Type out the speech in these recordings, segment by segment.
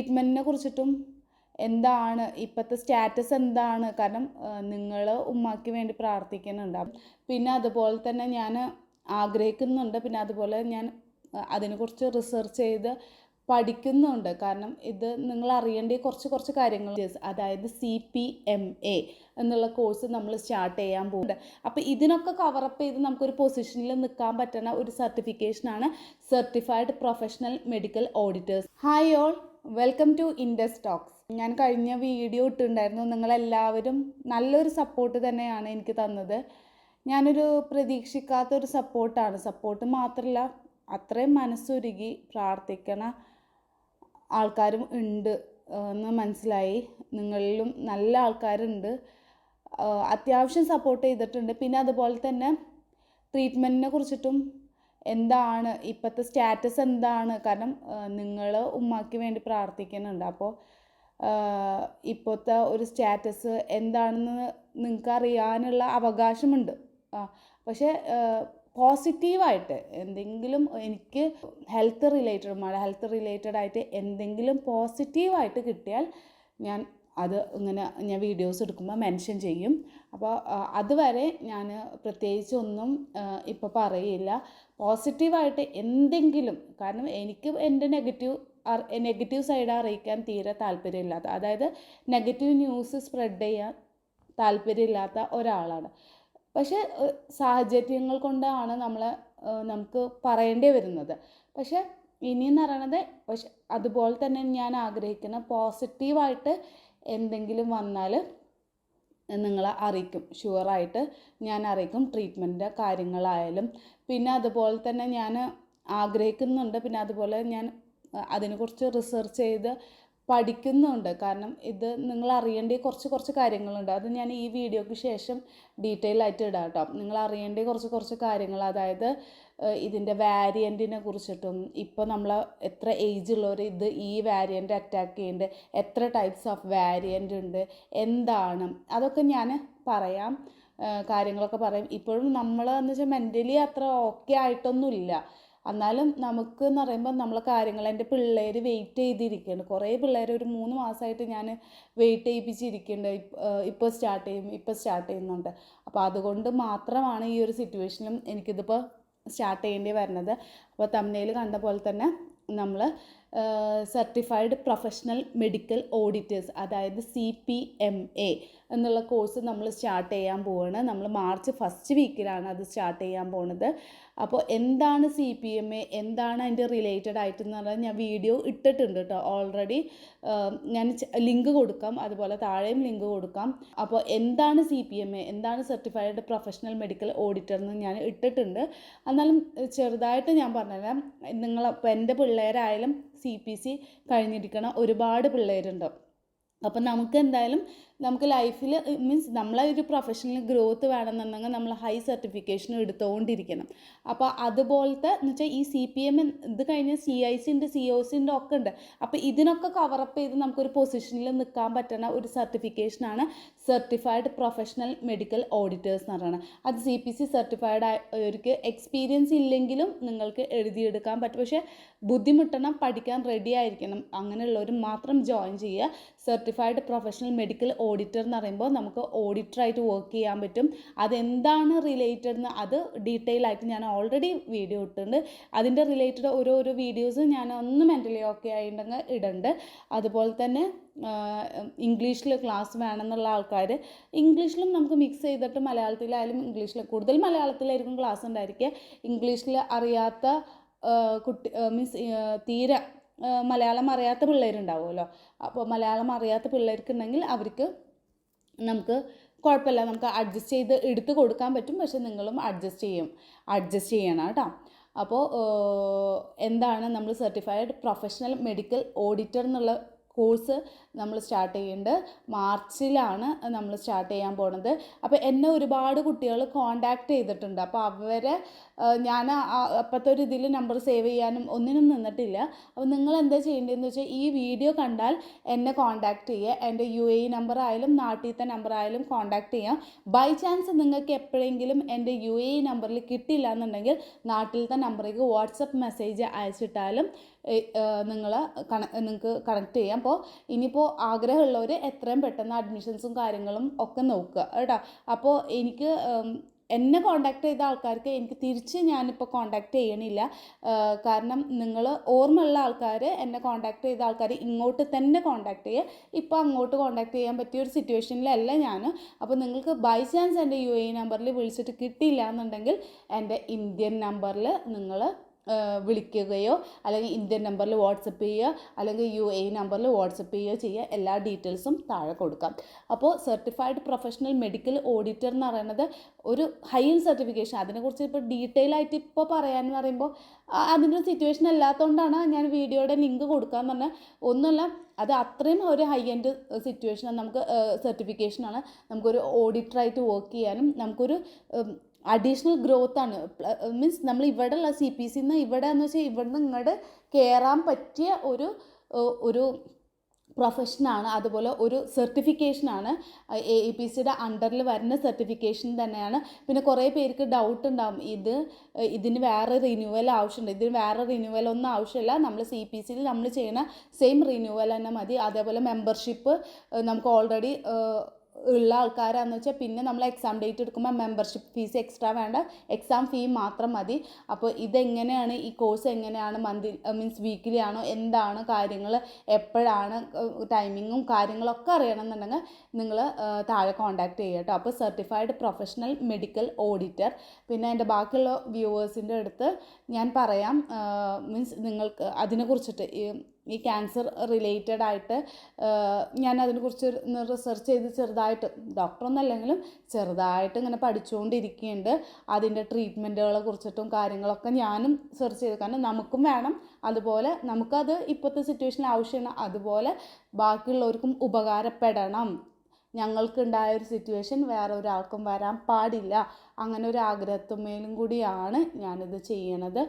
ട്രീറ്റ്മെൻറ്റിനെ കുറിച്ചിട്ടും എന്താണ് ഇപ്പോഴത്തെ സ്റ്റാറ്റസ് എന്താണ്, കാരണം നിങ്ങൾ ഉമ്മാക്ക് വേണ്ടി പ്രാർത്ഥിക്കുന്നുണ്ട്. പിന്നെ അതുപോലെ തന്നെ ഞാൻ ആഗ്രഹിക്കുന്നുണ്ട്, പിന്നെ അതുപോലെ ഞാൻ അതിനെക്കുറിച്ച് റിസർച്ച് ചെയ്ത് പഠിക്കുന്നുണ്ട്. കാരണം ഇത് നിങ്ങൾ അറിയേണ്ട കുറച്ച് കാര്യങ്ങൾ, അതായത് CPMA എന്നുള്ള കോഴ്സ് നമ്മൾ സ്റ്റാർട്ട് ചെയ്യാൻ പോകുന്നുണ്ട്. അപ്പോൾ ഇതിനൊക്കെ കവറപ്പ് ചെയ്ത് നമുക്കൊരു പൊസിഷനിൽ നിൽക്കാൻ പറ്റുന്ന ഒരു സർട്ടിഫിക്കേഷനാണ് certified professional medical auditors. Hi all, welcome to Indus Talks. ഞാൻ കഴിഞ്ഞ വീഡിയോ ഇട്ടിട്ടുണ്ടായിരുന്നു. നിങ്ങളെല്ലാവരും നല്ലൊരു സപ്പോർട്ട് തന്നെയാണ് എനിക്ക് തന്നത്. ഞാനൊരു പ്രതീക്ഷിക്കാത്തൊരു സപ്പോർട്ട് മാത്രമല്ല, അത്രയും മനസ്സുരുകി പ്രാർത്ഥിക്കണ ആൾക്കാരും ഉണ്ട് എന്ന് മനസ്സിലായി. നിങ്ങളിലും നല്ല ആൾക്കാരുണ്ട്, അത്യാവശ്യം സപ്പോർട്ട് ചെയ്തിട്ടുണ്ട്. പിന്നെ അതുപോലെ തന്നെ ട്രീറ്റ്മെൻറ്റിനെ കുറിച്ചിട്ടും എന്താണ് ഇപ്പോഴത്തെ സ്റ്റാറ്റസ് എന്താണ്, കാരണം നിങ്ങൾ ഉമ്മാക്ക് വേണ്ടി പ്രാർത്ഥിക്കുന്നുണ്ട്. അപ്പോൾ ഇപ്പോഴത്തെ ഒരു സ്റ്റാറ്റസ് എന്താണെന്ന് നിങ്ങൾക്ക് അറിയാനുള്ള അവകാശമുണ്ട്. പക്ഷേ പോസിറ്റീവായിട്ട് എന്തെങ്കിലും, എനിക്ക് ഹെൽത്ത് റിലേറ്റഡ് ആയിട്ട് എന്തെങ്കിലും പോസിറ്റീവായിട്ട് കിട്ടിയാൽ ഞാൻ വീഡിയോസ് എടുക്കുമ്പോൾ മെൻഷൻ ചെയ്യും. അപ്പോൾ അതുവരെ ഞാൻ പ്രത്യേകിച്ചൊന്നും ഇപ്പോൾ പറയില്ല. പോസിറ്റീവായിട്ട് എന്തെങ്കിലും, കാരണം എനിക്ക് എൻ്റെ നെഗറ്റീവ് സൈഡ് അറിയിക്കാൻ തീരെ താല്പര്യമില്ലാത്ത, അതായത് നെഗറ്റീവ് ന്യൂസ് സ്പ്രെഡ് ചെയ്യാൻ താല്പര്യമില്ലാത്ത ഒരാളാണ്. പക്ഷേ സാഹചര്യങ്ങൾ കൊണ്ടാണ് നമുക്ക് പറയേണ്ടി വരുന്നത്. പക്ഷേ ഇനിയെന്ന് പറയണത്, പക്ഷെ അതുപോലെ തന്നെ ഞാൻ ആഗ്രഹിക്കുന്ന പോസിറ്റീവായിട്ട് എന്തെങ്കിലും വന്നാൽ നിങ്ങളെ അറിയിക്കും, ഷുവറായിട്ട് ഞാൻ അറിയിക്കും. ട്രീറ്റ്മെൻറ്റിൻ്റെ കാര്യങ്ങളായാലും പിന്നെ അതുപോലെ തന്നെ ഞാൻ ആഗ്രഹിക്കുന്നുണ്ട്, പിന്നെ അതുപോലെ ഞാൻ അതിനെക്കുറിച്ച് റിസർച്ച് ചെയ്ത് പഠിക്കുന്നുണ്ട്. കാരണം ഇത് നിങ്ങൾ അറിയേണ്ട കുറച്ച് കാര്യങ്ങളുണ്ട്. അത് ഞാൻ ഈ വീഡിയോയ്ക്ക് ശേഷം ഡീറ്റെയിൽ ആയിട്ട് ഇടാം കേട്ടോ. നിങ്ങൾ അറിയേണ്ട കുറച്ച് കാര്യങ്ങൾ, അതായത് ഇതിൻ്റെ വാരിയൻറ്റിനെ കുറിച്ചിട്ടും, ഇപ്പോൾ നമ്മൾ എത്ര ഏജുള്ളവർ ഈ വാരിയൻ്റ് അറ്റാക്ക് ചെയ്യുന്നുണ്ട്, എത്ര ടൈപ്സ് ഓഫ് വാരിയൻ്റ് ഉണ്ട്, എന്താണ്, അതൊക്കെ ഞാൻ പറയാം, കാര്യങ്ങളൊക്കെ പറയും. ഇപ്പോഴും നമ്മൾ എന്ന് വെച്ചാൽ മെൻ്റലി അത്ര ഓക്കെ ആയിട്ടൊന്നുമില്ല. എന്നാലും നമുക്ക് എന്ന് പറയുമ്പോൾ നമ്മളെ കാര്യങ്ങൾ, എൻ്റെ പിള്ളേർ വെയിറ്റ് ചെയ്തിരിക്കുന്നുണ്ട്. കുറേ പിള്ളേർ ഒരു 3 മാസമായിട്ട് ഞാൻ വെയിറ്റ് ചെയ്യിപ്പിച്ചിരിക്കുന്നുണ്ട്. ഇപ്പോൾ സ്റ്റാർട്ട് ചെയ്യുന്നുണ്ട്. അപ്പോൾ അതുകൊണ്ട് മാത്രമാണ് ഈ ഒരു സിറ്റുവേഷനും എനിക്കിതിപ്പോൾ സ്റ്റാർട്ട് ചെയ്യേണ്ടി വരുന്നത്. അപ്പോൾ തംബ്നെയിൽ കണ്ട പോലെ തന്നെ നമ്മൾ സർട്ടിഫൈഡ് പ്രൊഫഷണൽ മെഡിക്കൽ ഓഡിറ്റേഴ്സ്, അതായത് CPMA എന്നുള്ള കോഴ്സ് നമ്മൾ സ്റ്റാർട്ട് ചെയ്യാൻ പോവുകയാണ്. നമ്മൾ മാർച്ച് ഫസ്റ്റ് വീക്കിലാണ് അത് സ്റ്റാർട്ട് ചെയ്യാൻ പോകുന്നത്. അപ്പോൾ എന്താണ് CPMA, എന്താണ് അതിൻ്റെ റിലേറ്റഡ് ആയിട്ടെന്ന് പറഞ്ഞാൽ ഞാൻ വീഡിയോ ഇട്ടിട്ടുണ്ട് കേട്ടോ ഓൾറെഡി. ഞാൻ ലിങ്ക് കൊടുക്കാം, അതുപോലെ താഴെയും ലിങ്ക് കൊടുക്കാം. അപ്പോൾ എന്താണ് CPMA, എന്താണ് സർട്ടിഫൈഡ് പ്രൊഫഷണൽ മെഡിക്കൽ ഓഡിറ്റർ എന്ന് ഞാൻ ഇട്ടിട്ടുണ്ട്. എന്നാലും ചെറുതായിട്ട് ഞാൻ പറഞ്ഞുതരാം. ഇപ്പോൾ എൻ്റെ പിള്ളേരായാലും CPC കഴിഞ്ഞിരിക്കണ ഒരുപാട് പിള്ളേരുണ്ട്. അപ്പം നമുക്ക് എന്തായാലും നമുക്ക് ലൈഫിൽ മീൻസ് നമ്മളെ ഒരു പ്രൊഫഷണൽ ഗ്രോത്ത് വേണമെന്നുണ്ടെങ്കിൽ നമ്മൾ ഹൈ സർട്ടിഫിക്കേഷൻ എടുത്തുകൊണ്ടിരിക്കണം. അപ്പോൾ അതുപോലത്തെ എന്ന് വെച്ചാൽ ഈ CPM ഇത് കഴിഞ്ഞ് CIC ഉണ്ട്, COC ഉണ്ട്, ഒക്കെ ഉണ്ട്. അപ്പോൾ ഇതിനൊക്കെ കവറപ്പ് ചെയ്ത് നമുക്കൊരു പൊസിഷനിൽ നിൽക്കാൻ പറ്റുന്ന ഒരു സർട്ടിഫിക്കേഷനാണ് സർട്ടിഫൈഡ് പ്രൊഫഷണൽ മെഡിക്കൽ ഓഡിറ്റേഴ്സ് എന്ന് പറയുന്നത്. അത് CPC സർട്ടിഫൈഡ് ആയവർക്ക് എക്സ്പീരിയൻസ് ഇല്ലെങ്കിലും നിങ്ങൾക്ക് എഴുതിയെടുക്കാൻ പറ്റും. പക്ഷേ ബുദ്ധിമുട്ടണം, പഠിക്കാൻ റെഡി ആയിരിക്കണം. അങ്ങനെയുള്ളവർ മാത്രം ജോയിൻ ചെയ്യുക. സർട്ടിഫൈഡ് പ്രൊഫഷണൽ മെഡിക്കൽ ഓഡിറ്റർ എന്ന് പറയുമ്പോൾ നമുക്ക് ഓഡിറ്ററായിട്ട് വർക്ക് ചെയ്യാൻ പറ്റും. അതെന്താണ് റിലേറ്റഡ് എന്ന് അത് ഡീറ്റെയിൽ ആയിട്ട് ഞാൻ ഓൾറെഡി വീഡിയോ ഇട്ടിട്ടുണ്ട്. അതിൻ്റെ റിലേറ്റഡ് ഓരോരോ വീഡിയോസ് ഞാൻ ഒന്ന് മെൻ്റലി ഓക്കെ ആയിട്ടുണ്ടെങ്കിൽ ഇടുന്നുണ്ട്. അതുപോലെ തന്നെ ഇംഗ്ലീഷിൽ ക്ലാസ് വേണമെന്നുള്ള ആൾക്കാർ ഇംഗ്ലീഷിലും നമുക്ക് മിക്സ് ചെയ്തിട്ട് മലയാളത്തിലായാലും കൂടുതൽ മലയാളത്തിലായിരിക്കും ക്ലാസ് ഉണ്ടായിരിക്കുക. ഇംഗ്ലീഷിൽ അറിയാത്ത മീൻസ് തീരെ മലയാളം അറിയാത്ത പിള്ളേരുണ്ടാവുമല്ലോ. അപ്പോൾ മലയാളം അറിയാത്ത പിള്ളേർക്കുണ്ടെങ്കിൽ അവർക്ക് നമുക്ക് കുഴപ്പമില്ല, നമുക്ക് അഡ്ജസ്റ്റ് ചെയ്ത് എടുത്ത് കൊടുക്കാൻ പറ്റും. പക്ഷെ നിങ്ങളും അഡ്ജസ്റ്റ് ചെയ്യണം കേട്ടോ. അപ്പോൾ എന്താണ് നമ്മൾ സർട്ടിഫൈഡ് പ്രൊഫഷണൽ മെഡിക്കൽ ഓഡിറ്റർ എന്നുള്ള കോഴ്സ് നമ്മൾ സ്റ്റാർട്ട് ചെയ്യുന്നുണ്ട്. മാർച്ചിലാണ് നമ്മൾ സ്റ്റാർട്ട് ചെയ്യാൻ പോണത്. അപ്പോൾ എന്നെ ഒരുപാട് കുട്ടികൾ കോണ്ടാക്ട് ചെയ്തിട്ടുണ്ട്. അപ്പോൾ അവരെ ഞാൻ അപ്പോഴത്തെ ഒരു ഇതിൽ നമ്പർ സേവ് ചെയ്യാനും ഒന്നിനും നിന്നിട്ടില്ല. അപ്പോൾ നിങ്ങൾ എന്താ ചെയ്യേണ്ടതെന്ന് വെച്ചാൽ ഈ വീഡിയോ കണ്ടാൽ എന്നെ കോണ്ടാക്ട് ചെയ്യുക. എൻ്റെ UAE നമ്പർ ആയാലും നാട്ടിലത്തെ നമ്പർ ആയാലും കോണ്ടാക്ട് ചെയ്യാം. ബൈ ചാൻസ് നിങ്ങൾക്ക് എപ്പോഴെങ്കിലും എൻ്റെ UAE നമ്പറിൽ കിട്ടില്ല എന്നുണ്ടെങ്കിൽ നാട്ടിലത്തെ നമ്പറിലേക്ക് വാട്സപ്പ് മെസ്സേജ് അയച്ചിട്ടാലും നിങ്ങൾക്ക് കണക്ട് ചെയ്യാം. അപ്പോൾ ഇനിയിപ്പോൾ ആഗ്രഹമുള്ളവർ എത്രയും പെട്ടെന്ന് അഡ്മിഷൻസും കാര്യങ്ങളും ഒക്കെ നോക്കുക കേട്ടോ. അപ്പോൾ എനിക്ക് എന്നെ കോണ്ടാക്ട് ചെയ്ത ആൾക്കാർക്ക് എനിക്ക് തിരിച്ച് ഞാനിപ്പോൾ കോണ്ടാക്ട് ചെയ്യണില്ല. കാരണം നിങ്ങൾ ഓർമ്മയുള്ള ആൾക്കാർ, എന്നെ കോണ്ടാക്ട് ചെയ്ത ആൾക്കാർ ഇങ്ങോട്ട് തന്നെ കോണ്ടാക്ട് ചെയ്യുക. ഇപ്പോൾ അങ്ങോട്ട് കോണ്ടാക്ട് ചെയ്യാൻ പറ്റിയ ഒരു സിറ്റുവേഷനിലല്ല ഞാൻ. അപ്പോൾ നിങ്ങൾക്ക് ബൈ ചാൻസ് എൻ്റെ UAE നമ്പറിൽ വിളിച്ചിട്ട് കിട്ടിയില്ല എന്നുണ്ടെങ്കിൽ എൻ്റെ ഇന്ത്യൻ നമ്പറിൽ നിങ്ങൾ വിളിക്കുകയോ അല്ലെങ്കിൽ ഇന്ത്യൻ നമ്പറിൽ വാട്സപ്പ് ചെയ്യുക അല്ലെങ്കിൽ UAE നമ്പറിൽ വാട്സപ്പ് ചെയ്യുക. എല്ലാ ഡീറ്റെയിൽസും താഴെ കൊടുക്കാം. അപ്പോൾ സർട്ടിഫൈഡ് പ്രൊഫഷണൽ മെഡിക്കൽ ഓഡിറ്റർ എന്ന് പറയുന്നത് ഒരു ഹയർ സർട്ടിഫിക്കേഷൻ. അതിനെക്കുറിച്ച് ഇപ്പോൾ ഡീറ്റെയിൽ ആയിട്ട് ഇപ്പോൾ പറയാമെന്ന് പറയുമ്പോൾ അതിൻ്റെ സിറ്റുവേഷൻ അല്ലാത്തതുകൊണ്ടാണ് ഞാൻ വീഡിയോയുടെ ലിങ്ക് കൊടുക്കാമെന്ന് പറഞ്ഞാൽ. ഒന്നുമല്ല, അത് അത്രയും ഒരു ഹൈ എൻഡ് സിറ്റുവേഷനാണ്. നമുക്ക് സർട്ടിഫിക്കേഷനാണ്. നമുക്കൊരു ഓഡിറ്ററായിട്ട് വർക്ക് ചെയ്യാനും നമുക്കൊരു അഡീഷണൽ ഗ്രോത്താണ്. മീൻസ് നമ്മൾ ഇവിടെ ഉള്ള CPC ഇവിടെ എന്ന് വെച്ചാൽ ഇവിടുന്ന് ഇങ്ങോട്ട് കയറാൻ പറ്റിയ ഒരു പ്രൊഫഷനാണ്. അതുപോലെ ഒരു സർട്ടിഫിക്കേഷനാണ്. AAPCയുടെ അണ്ടറിൽ വരുന്ന സർട്ടിഫിക്കേഷൻ തന്നെയാണ്. പിന്നെ കുറേ പേർക്ക് ഡൗട്ട് ഉണ്ടാവും, ഇതിന് വേറെ റിന്യൂവൽ ആവശ്യമുണ്ട്. ഇതിന് വേറെ റിന്യൂവൽ ഒന്നും ആവശ്യമില്ല. നമ്മൾ CPCയിൽ നമ്മൾ ചെയ്യുന്ന സെയിം റിന്യൂവൽ തന്നെ മതി. അതേപോലെ മെമ്പർഷിപ്പ് നമുക്ക് ഓൾറെഡി ഉള്ള ആൾക്കാരാണെന്ന് വെച്ചാൽ പിന്നെ നമ്മൾ എക്സാം ഡേറ്റ് എടുക്കുമ്പോൾ മെമ്പർഷിപ്പ് ഫീസ് എക്സ്ട്രാ വേണ്ട, എക്സാം ഫീ മാത്രം മതി. അപ്പോൾ ഇതെങ്ങനെയാണ്, ഈ കോഴ്സ് എങ്ങനെയാണ്, മീൻസ് വീക്കിലി ആണോ, എന്താണ് കാര്യങ്ങൾ, എപ്പോഴാണ് ടൈമിങ്ങും കാര്യങ്ങളൊക്കെ അറിയണമെന്നുണ്ടെങ്കിൽ നിങ്ങൾ താഴെ കോണ്ടാക്ട് ചെയ്യുക കേട്ടോ. അപ്പോൾ സർട്ടിഫൈഡ് പ്രൊഫഷണൽ മെഡിക്കൽ ഓഡിറ്റർ. പിന്നെ എൻ്റെ ബാക്കിയുള്ള വ്യൂവേഴ്സിൻ്റെ അടുത്ത് ഞാൻ പറയാം, മീൻസ് നിങ്ങൾക്ക് അതിനെക്കുറിച്ചിട്ട് ഈ ക്യാൻസർ റിലേറ്റഡ് ആയിട്ട് ഞാൻ അതിനെക്കുറിച്ച് റിസർച്ച് ചെയ്ത് ചെറുതായിട്ട്, ഡോക്ടറൊന്നും അല്ലെങ്കിലും ചെറുതായിട്ട് ഇങ്ങനെ പഠിച്ചുകൊണ്ടിരിക്കുന്നുണ്ട്. അതിൻ്റെ ട്രീറ്റ്മെൻറ്റുകളെ കുറിച്ചിട്ടും കാര്യങ്ങളൊക്കെ ഞാനും സെർച്ച് ചെയ്തു. കാരണം നമുക്കും വേണം, അതുപോലെ നമുക്കത് ഇപ്പോഴത്തെ സിറ്റുവേഷനിൽ ആവശ്യമാണ്, അതുപോലെ ബാക്കിയുള്ളവർക്കും ഉപകാരപ്പെടണം. ഞങ്ങൾക്കുണ്ടായ ഒരു സിറ്റുവേഷൻ വേറെ ഒരാൾക്കും വരാൻ പാടില്ല. അങ്ങനെ ഒരു ആഗ്രഹത്തുമേലും കൂടിയാണ് ഞാനിത് ചെയ്യണത്.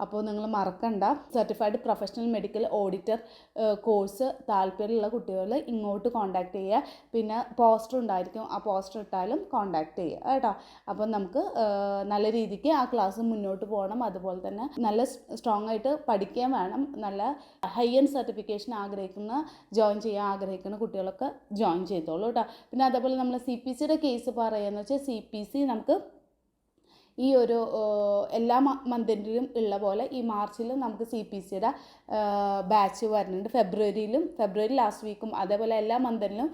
അപ്പോൾ നിങ്ങൾ മറക്കണ്ട, certified professional medical auditor course താല്പര്യമുള്ള കുട്ടികൾ ഇങ്ങോട്ട് കോണ്ടാക്ട് ചെയ്യുക. പിന്നെ പോസ്റ്റർ ഉണ്ടായിരിക്കും, ആ പോസ്റ്റർ ഇട്ടാലും കോണ്ടാക്ട് ചെയ്യുക കേട്ടോ. അപ്പോൾ നമുക്ക് നല്ല രീതിക്ക് ആ ക്ലാസ് മുന്നോട്ട് പോകണം. അതുപോലെ തന്നെ നല്ല സ്ട്രോങ് ആയിട്ട് പഠിക്കാൻ വേണം. നല്ല ഹൈ എൻഡ് സർട്ടിഫിക്കേഷൻ ജോയിൻ ചെയ്യാൻ ആഗ്രഹിക്കുന്ന കുട്ടികളൊക്കെ ജോയിൻ ചെയ്തോളൂ കേട്ടോ. പിന്നെ അതേപോലെ നമ്മൾ CPCയുടെ കേസ് പറയുകയെന്ന് വെച്ചാൽ CPC നമുക്ക് ഈ ഒരു എല്ലാ മന്തിലും ഉള്ള പോലെ ഈ മാർച്ചിലും നമുക്ക് CPCയുടെ ബാച്ച് വരുന്നുണ്ട്. ഫെബ്രുവരി ലാസ്റ്റ് വീക്കും അതേപോലെ എല്ലാ മന്തിലും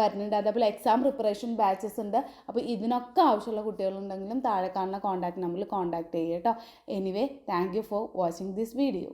വരുന്നുണ്ട്. അതേപോലെ എക്സാം പ്രിപ്പറേഷൻ ബാച്ചസ് ഉണ്ട്. അപ്പോൾ ഇതിനൊക്കെ ആവശ്യമുള്ള കുട്ടികളുണ്ടെങ്കിലും താഴെ കാണുന്ന കോൺടാക്ട് നമ്പറിൽ കോൺടാക്ട് ചെയ്യുക കേട്ടോ. Anyway, thank you for watching this video.